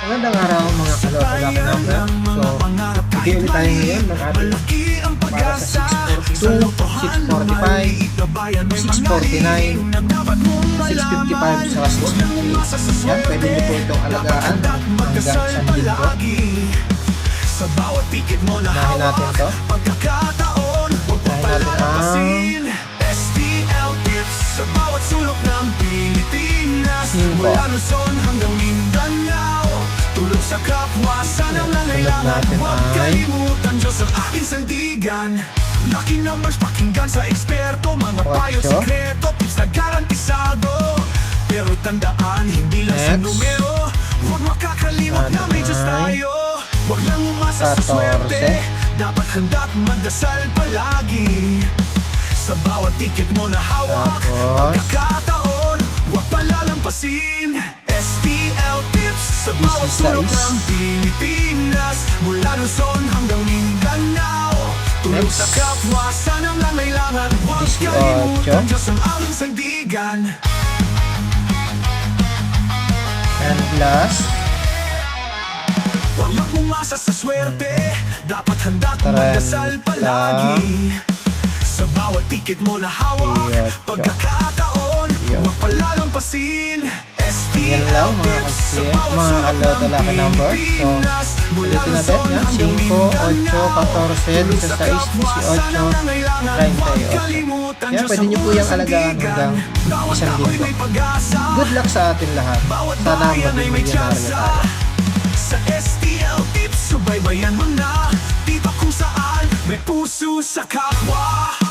Magandang araw mga kaloko-loko number. So, bigay ulit tayo ngayon ng ating para sa 642, 645, 649, 655 sa 650. Yan, pwede nyo po itong alagaan hanggang isang linggo. Unahin natin to. Unahin natin sa bawat sulok ng Pilipinas, mula Luzon hanggang Mindanao, tulog sa kapwa, sanang nangailangan, huwag kalimutan, Diyos ang aking sandigan. Lucky numbers, pakinggan sa eksperto, mga payo, sekreto, tips na garantisado. Pero tandaan, hindi lang sa numero, huwag makakalimot na may Diyos tayo. Huwag lang umasa sa swerte, dapat handa't magdasal palagi. Sa bawat ticket mo na hawak, pagkakataon, huwag palalampasin. STL Tips sa bawat sulok ng Pilipinas, mula Luzon hanggang Mindanao, tulog sa kapwa, sanang nangailangan, huwag kalimutan, Diyos ang aming sandigan. And last, huwag lang umasa sa swerte, dapat handa't magdasal palagi. Sa bawat ticket mo na hawak, pagkakataon, huwag palalampasin. yan lang mga kaloko-loko number. So, ulitin natin yan, 5, 8, 14, 16, 18, 38. Yan, pwede nyo po yung alagaan hanggang isang linggo. Good luck sa atin lahat. Sana maging milyonaryo tayo. Sa STL Tips, subaybayan mo na, di ba kung saan may puso sa kapwa.